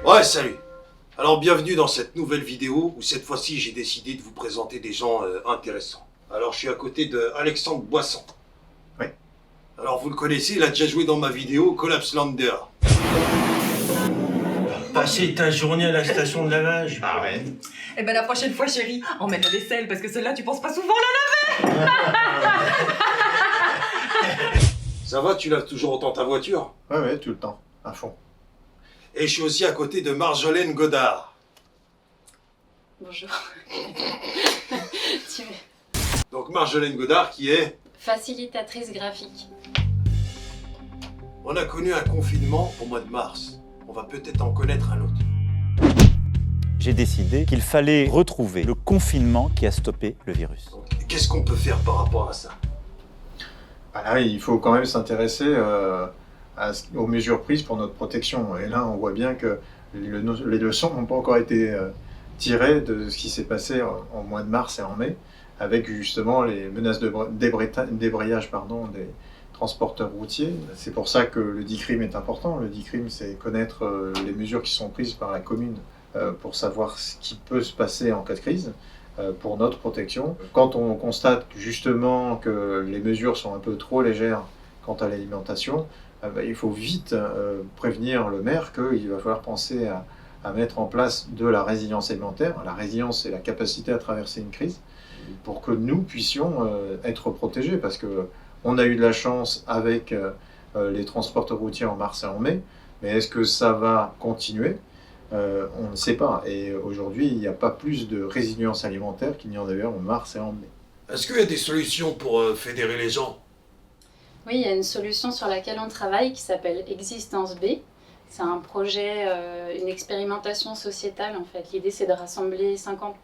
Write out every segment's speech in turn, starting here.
Ouais, salut. Alors bienvenue dans cette nouvelle vidéo où cette fois-ci j'ai décidé de vous présenter des gens intéressants. Alors je suis à côté de Alexandre Boisson. Oui. Alors vous le connaissez, il a déjà joué dans ma vidéo Collapse Lander. Passer ta journée à la station de lavage. Ah ouais. Eh ben la prochaine fois chérie, emmène la vaisselle parce que celle-là tu penses pas souvent là. Ça va, tu laves toujours autant ta voiture? Ouais, tout le temps, à fond. Et je suis aussi à côté de Marjolaine Godard. Bonjour. Donc Marjolaine Godard qui est... Facilitatrice graphique. On a connu un confinement au mois de mars. On va peut-être en connaître un autre. J'ai décidé qu'il fallait retrouver le confinement qui a stoppé le virus. Donc, qu'est-ce qu'on peut faire par rapport à ça? Là, il faut quand même s'intéresser aux mesures prises pour notre protection. Et là, on voit bien que les leçons n'ont pas encore été tirées de ce qui s'est passé en mois de mars et en mai, avec justement les menaces de débrayage des transporteurs routiers. C'est pour ça que le DICRIM est important. Le DICRIM, c'est connaître les mesures qui sont prises par la commune pour savoir ce qui peut se passer en cas de crise pour notre protection. Quand on constate justement que les mesures sont un peu trop légères quant à l'alimentation, il faut vite prévenir le maire qu'il va falloir penser à mettre en place de la résilience alimentaire. La résilience, c'est la capacité à traverser une crise pour que nous puissions être protégés, parce que on a eu de la chance avec les transporteurs routiers en mars et en mai, mais est-ce que ça va continuer? On ne sait pas. Et aujourd'hui, il n'y a pas plus de résilience alimentaire qu'il n'y en avait en mars et en mai. Est-ce qu'il y a des solutions pour fédérer les gens? Oui, il y a une solution sur laquelle on travaille qui s'appelle Existence B. C'est un projet, une expérimentation sociétale en fait. L'idée c'est de rassembler 50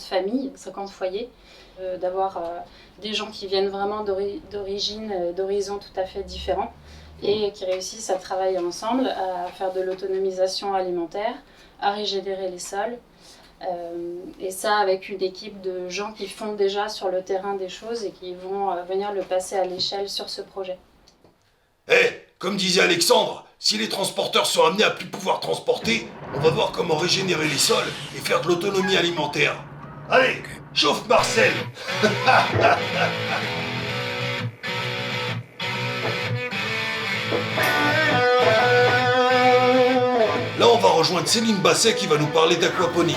familles, 50 foyers, d'avoir des gens qui viennent vraiment d'horizons tout à fait différents et qui réussissent à travailler ensemble, à faire de l'autonomisation alimentaire, à régénérer les sols. Et ça avec une équipe de gens qui font déjà sur le terrain des choses et qui vont venir le passer à l'échelle sur ce projet. Comme disait Alexandre, si les transporteurs sont amenés à plus pouvoir transporter, on va voir comment régénérer les sols et faire de l'autonomie alimentaire. Allez, chauffe Marcel. Là, on va rejoindre Céline Basset qui va nous parler d'aquaponie.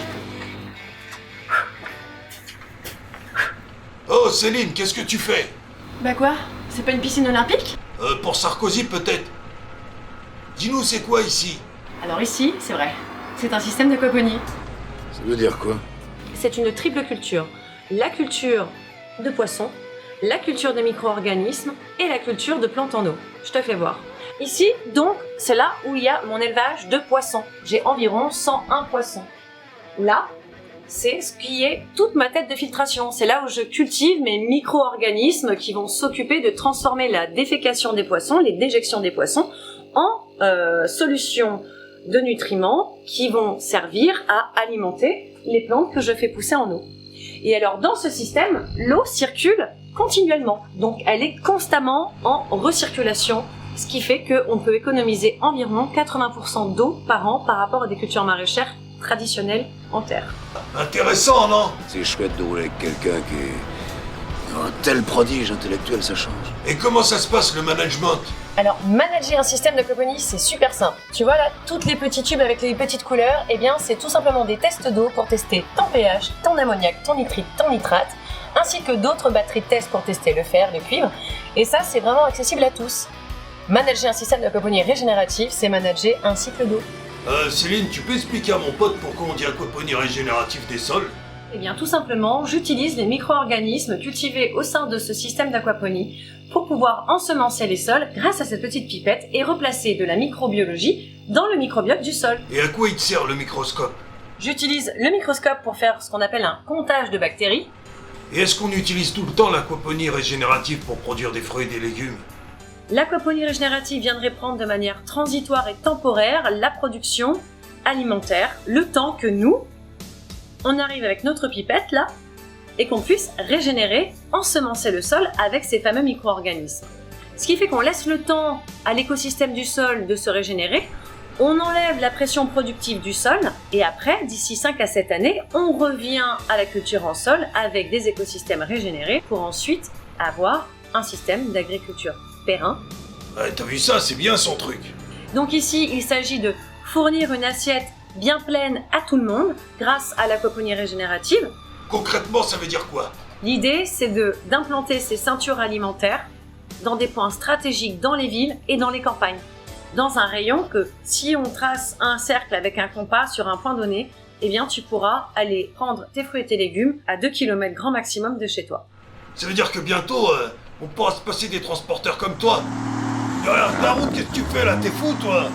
Oh Céline, qu'est-ce que tu fais? Bah quoi? C'est pas une piscine olympique? Pour Sarkozy peut-être. Dis-nous c'est quoi ici? Alors ici, c'est vrai, c'est un système d'aquaponie. Ça veut dire quoi? C'est une triple culture. La culture de poissons, la culture de micro-organismes et la culture de plantes en eau. Je te fais voir. Ici, donc, c'est là où il y a mon élevage de poissons. J'ai environ 101 poissons. Là, c'est ce qui est toute ma tête de filtration. C'est là où je cultive mes micro-organismes qui vont s'occuper de transformer la défécation des poissons, les déjections des poissons, en solutions de nutriments qui vont servir à alimenter les plantes que je fais pousser en eau. Et alors, dans ce système, l'eau circule continuellement. Donc, elle est constamment en recirculation, ce qui fait qu'on peut économiser environ 80% d'eau par an par rapport à des cultures maraîchères traditionnelles en terre. Intéressant, non? C'est chouette de rouler avec quelqu'un qui est un tel prodige intellectuel, ça change. Et comment ça se passe le management? Alors, manager un système d'aquaponie, c'est super simple. Tu vois là, toutes les petits tubes avec les petites couleurs, eh bien, c'est tout simplement des tests d'eau pour tester ton pH, ton ammoniac, ton nitrite, ton nitrate, ainsi que d'autres batteries de tests pour tester le fer, le cuivre. Et ça, c'est vraiment accessible à tous. Manager un système d'aquaponie régénératif, c'est manager un cycle d'eau. Céline, tu peux expliquer à mon pote pourquoi on dit aquaponie régénérative des sols? Eh bien, tout simplement, j'utilise les micro-organismes cultivés au sein de ce système d'aquaponie pour pouvoir ensemencer les sols grâce à cette petite pipette et replacer de la microbiologie dans le microbiote du sol. Et à quoi il te sert le microscope? J'utilise le microscope pour faire ce qu'on appelle un comptage de bactéries. Et est-ce qu'on utilise tout le temps l'aquaponie régénérative pour produire des fruits et des légumes? L'aquaponie régénérative viendrait prendre de manière transitoire et temporaire la production alimentaire, le temps que nous, on arrive avec notre pipette là, et qu'on puisse régénérer, ensemencer le sol avec ces fameux micro-organismes. Ce qui fait qu'on laisse le temps à l'écosystème du sol de se régénérer, On enlève la pression productive du sol et après, d'ici 5 à 7 années, on revient à la culture en sol avec des écosystèmes régénérés pour ensuite avoir un système d'agriculture périn. Ouais, t'as vu ça, c'est bien son truc. Donc ici, il s'agit de fournir une assiette bien pleine à tout le monde grâce à l'aquaponie régénérative. Concrètement, ça veut dire quoi? L'idée, c'est d'implanter ces ceintures alimentaires dans des points stratégiques dans les villes et dans les campagnes. Dans un rayon que, si on trace un cercle avec un compas sur un point donné, eh bien, tu pourras aller prendre tes fruits et tes légumes à 2 km grand maximum de chez toi. Ça veut dire que bientôt, on pourra se passer des transporteurs comme toi. Derrière la route, qu'est-ce que tu fais là? T'es fou, toi?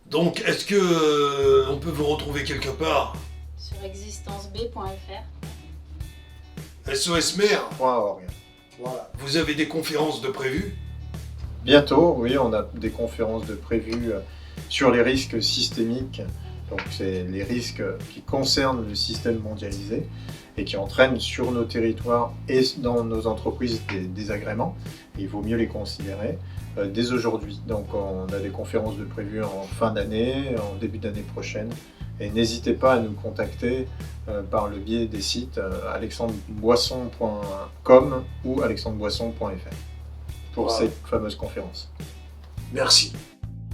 Donc, est-ce que on peut vous retrouver quelque part? Sur existenceb.fr. SOS Mer. .org. Voilà. Vous avez des conférences de prévues? Bientôt, oui, on a des conférences de prévues sur les risques systémiques. Donc, c'est les risques qui concernent le système mondialisé et qui entraînent sur nos territoires et dans nos entreprises des désagréments. Il vaut mieux les considérer dès aujourd'hui. Donc, on a des conférences de prévues en fin d'année, en début d'année prochaine. Et n'hésitez pas à nous contacter par le biais des sites alexandreboisson.com ou alexandreboisson.fr pour ces fameuses conférences. Merci.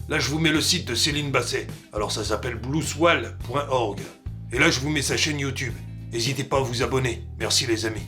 Là, je vous mets le site de Céline Basset. Alors, ça s'appelle blueswall.org. Et là, je vous mets sa chaîne YouTube. N'hésitez pas à vous abonner. Merci les amis.